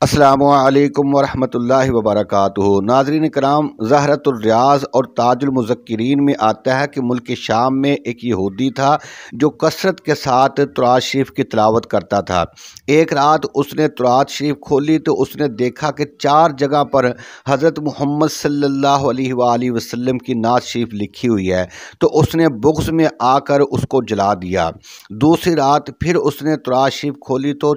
अस्सलामुअलैकुम वरहमतुल्लाहि वबरकातुहू। नाज़रीन कराम, ज़हरतुर रियाज़ और ताजुल मुज़क्किरीन में आता है कि मुल्क शाम में एक यहूदी था जो कसरत के साथ तौरात शरीफ की तिलावत करता था। एक रात उसने तौरात शरीफ खोली तो उसने देखा कि 4 जगह पर हज़रत मुहम्मद सल्लल्लाहु अलैहि वसल्लम की नात शरीफ लिखी हुई है, तो उसने बुग़्ज़ में आकर उसको जला दिया। दूसरी रात फिर उसने तौरात शरीफ खोली तो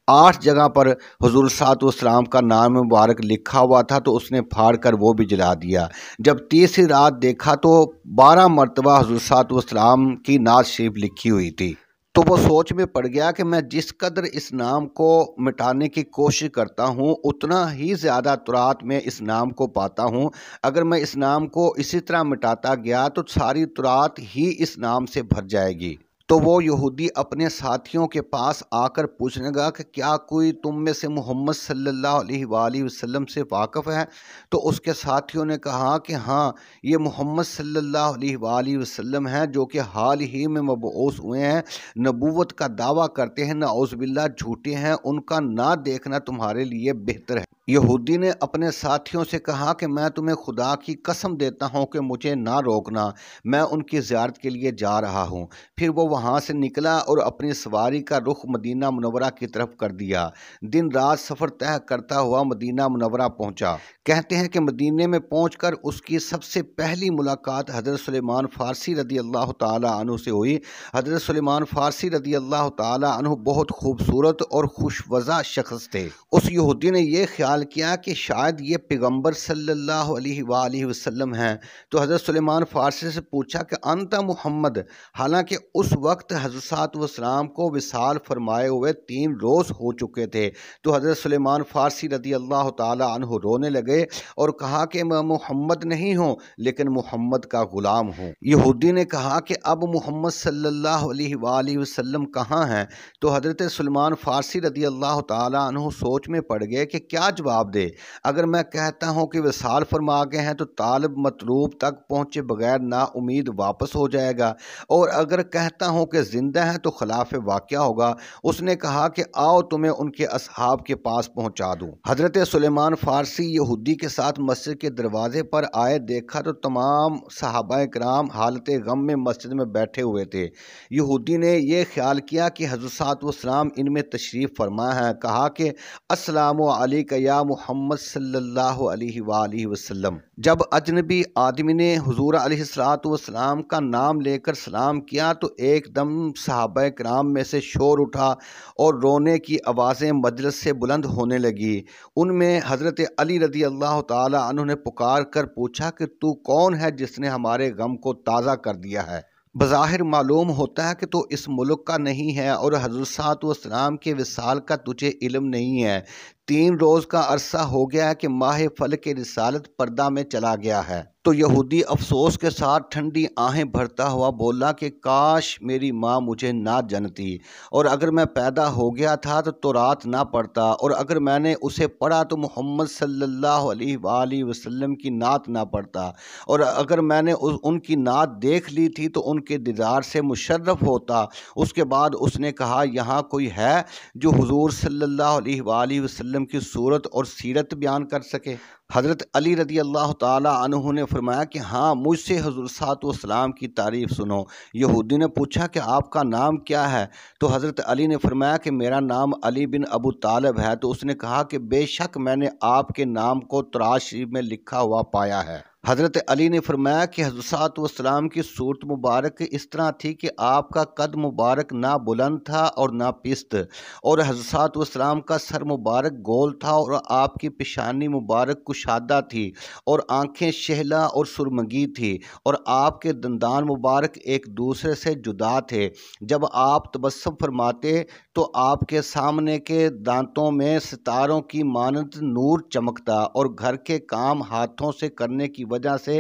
8 जगह पर हुज़ूर सल्लल्लाहु का नाम मुबारक लिखा हुआ था, तो उसने फाड़ कर वो भी जला दिया। जब तीसरी रात देखा तो 12 मरतबा हुज़ूर सल्लल्लाहु की नात शरीफ लिखी हुई थी। तो वो सोच में पड़ गया कि मैं जिस कदर इस नाम को मिटाने की कोशिश करता हूँ, उतना ही ज़्यादा तुरात में इस नाम को पाता हूँ। अगर मैं इस नाम को इसी तरह मिटाता गया तो सारी तुरात ही इस नाम से भर जाएगी। तो वो यहूदी अपने साथियों के पास आकर पूछने लगा कि क्या कोई तुम में से मोहम्मद सल्लल्लाहु अलैहि वसल्लम से वाकिफ़ है? तो उसके साथियों ने कहा कि हाँ, ये मोहम्मद सल्लल्लाहु अलैहि वसल्लम हैं जो कि हाल ही में मबऊस हुए हैं, नबूवत का दावा करते हैं, नाउज़ुबिल्लाह झूठे हैं, उनका ना देखना तुम्हारे लिए बेहतर है। यहूदी ने अपने साथियों से कहा कि मैं तुम्हें खुदा की कसम देता हूँ कि मुझे ना रोकना, मैं उनकी ज़ियारत के लिए जा रहा हूँ। फिर वो वहाँ से निकला और अपनी सवारी का रुख मदीना मुनव्वरा की तरफ कर दिया। दिन रात सफ़र तय करता हुआ मदीना मुनव्वरा पहुँचा। कहते हैं कि मदीने में पहुँचकर उसकी सबसे पहली मुलाकात हज़रत सुलेमान फ़ारसी रदी अल्लाह ताला अन्हु से हुई। हज़रत सुलेमान फ़ारसी रदी अल्लाह ताला अन्हु बहुत खूबसूरत और खुशवज़ा शख्स थे। उस यहूदी ने यह ख्याल किया कि शायद ये पैगम्बर सल्लल्लाहु अलैहि वसल्लम हैं, तो हज़रत सुलेमान फ़ारसी से पूछा कि अंता मुहम्मद। हालांकि उस वक्त हज़रत वसलाम को विसाल फरमाए हुए 3 रोज़ हो चुके थे। तो हज़रत सुलेमान फ़ारसी रदी अल्लाह ताला अन्हु रोने लगे और कहा कि मैं मोहम्मद नहीं हूँ, लेकिन मोहम्मद का ग़ुलाम हूँ। यहूदी ने कहा कि अब मोहम्मद सल्लल्लाहु अलैहि वसल्लम कहाँ हैं? तो हज़रत सुलेमान फ़ारसी रदी अल्लाह ताला अन्हु सोच में पड़ गए कि क्या जवाब दे। अगर मैं कहता हूँ कि विसाल फरमा गए हैं तो तालिब मतलूब तक पहुँचे बगैर ना उम्मीद वापस हो जाएगा, और अगर कहता हूँ कि ज़िंदा हैं तो खिलाफ वाक़या होगा। उसने कहा कि आओ तुम्हें उनके असहाब के पास पहुँचा दूँ। हज़रत सुलेमान फ़ारसी यहूदी के साथ मस्जिद के दरवाज़े पर आए, देखा तो तमाम सहाबाए किराम हालत गम में मस्जिद में बैठे हुए थे। यहूदी ने यह ख्याल किया कि हज़रत वसलाम इनमें तशरीफ़ फरमा है। कहा कि अस्सलामु अलैका या मोहम्मद सल्लल्लाहु अलैहि वसल्लम। जब अजनबी आदमी ने हुज़ूर अलैहिस्सलातु वस्सलाम का नाम लेकर सलाम किया तो एकदम सहाबाए किराम में से शोर उठा और रोने की आवाज़ें मजलिस से बुलंद होने लगी। उनमें हज़रत अली रदी अल्लाह ताला अन्हु ने पुकार कर पूछा कि तू कौन है जिसने हमारे गम को ताज़ा कर दिया है? बज़ाहिर मालूम होता है कि तो इस मुल्क का नहीं है और हज़रत वसलाम के विसाल का तुझे इल्म नहीं है। 3 रोज़ का अरसा हो गया है कि माह फलक रिसालत पर्दा में चला गया है। तो यहूदी अफसोस के साथ ठंडी आहें भरता हुआ बोला कि काश मेरी माँ मुझे ना जनती, और अगर मैं पैदा हो गया था तो तौरात ना पढ़ता, और अगर मैंने उसे पढ़ा तो मोहम्मद सल्लल्लाहु अलैहि वसल्लम की नात ना पढ़ता, और अगर मैंने उनकी नात देख ली थी तो उनके दीदार से मुशर्रफ होता। उसके बाद उसने कहा यहाँ कोई है जो हुजूर सल्लल्लाहु अलैहि वसल्लम की सूरत और सीरत बयान कर सके? हज़रत अली रदी अल्लाह ताला अन्हु ने फरमाया कि हाँ, मुझसे हुज़ूर सल्लल्लाहु अलैहि वसल्लम की तारीफ़ सुनो। यहूदी ने पूछा कि आपका नाम क्या है? तो हज़रत अली ने फरमाया कि मेरा नाम अली बिन अबू तालिब है। तो उसने कहा कि बेशक मैंने आपके नाम को तौरात शरीफ में लिखा हुआ पाया है। हज़रत अली ने फरमाया कि हज़रत वसलाम की सूरत मुबारक इस तरह थी कि आपका कद मुबारक ना बुलंद था और ना पिस्त, और हज़रत वसलाम का सर मुबारक गोल था और आपकी पेशानी मुबारक कुशादा थी और आँखें शहला और सुरमगी थी, और आपके दंदान मुबारक एक दूसरे से जुदा थे। जब आप तबस्सुम फरमाते तो आपके सामने के दांतों में सितारों की मानंद नूर चमकता, और घर के काम हाथों से करने की वजह से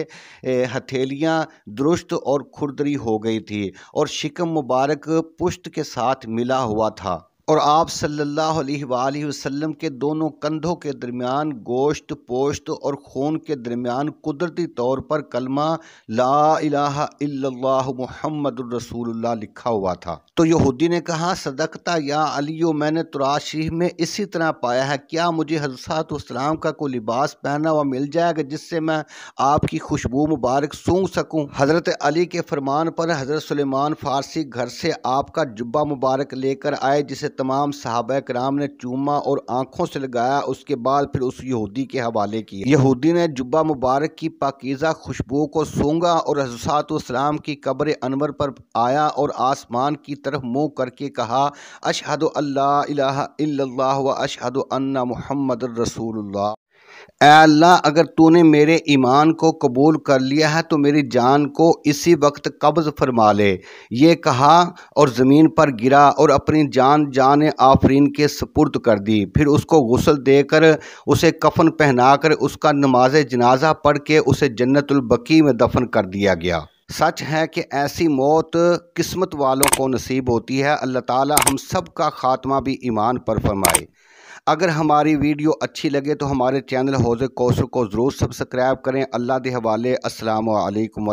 हथेलियां दुरुस्त और खुरदरी हो गई थी, और शिकम मुबारक पुश्त के साथ मिला हुआ था। और आप सल्लल्लाहु अलैहि वसल्लम के दोनों कंधों के दरमियान गोश्त पोश्त और खून के दरमियान कुदरती तौर पर कलमा ला इलाहा इल्लल्लाह मुहम्मदुर रसूलुल्लाह लिखा हुआ था। तो यहूदी ने कहा, सदकता या अलियो, मैंने तुराश शरीफ में इसी तरह पाया है, क्या मुझे हज़रत सलाम का कोई लिबास पहना हुआ मिल जाएगा जिससे मैं आपकी खुशबू मुबारक सूंघ सकूं। हज़रत अली के फरमान पर हज़रत सुलेमान फ़ारसी घर से आपका जुब्बा मुबारक लेकर आए, जिसे तमाम सहाबा कराम ने चूमा और आंखों से लगाया। उसके बाद फिर उस यहूदी के हवाले किया। यहूदी ने जुब्बा मुबारक की पाकीज़ा खुशबू को सूंघा और हज़रत सलाम की कब्र अनवर पर आया और आसमान की तरफ मुँह करके कहा, अशहदु अल्ला इलाहा इल्लल्लाह व अशहदु अन्ना मुहम्मदुर रसूलुल्लाह। ऐ अल्लाह, अगर तूने मेरे ईमान को कबूल कर लिया है तो मेरी जान को इसी वक्त कब्ज़ फरमा ले। ये कहा और ज़मीन पर गिरा और अपनी जान आफरीन के सुपुर्द कर दी। फिर उसको गुस्ल देकर उसे कफन पहनाकर उसका नमाज जनाजा पढ़ के उसे जन्नतुल बकी में दफन कर दिया गया। सच है कि ऐसी मौत किस्मत वालों को नसीब होती है। अल्लाह ताला हम सब का ख़ात्मा भी ईमान पर फरमाए। अगर हमारी वीडियो अच्छी लगे तो हमारे चैनल हौज़ कौसर को ज़रूर सब्सक्राइब करें। अल्लाह के हवाले। अस्सलामु अलैकुम।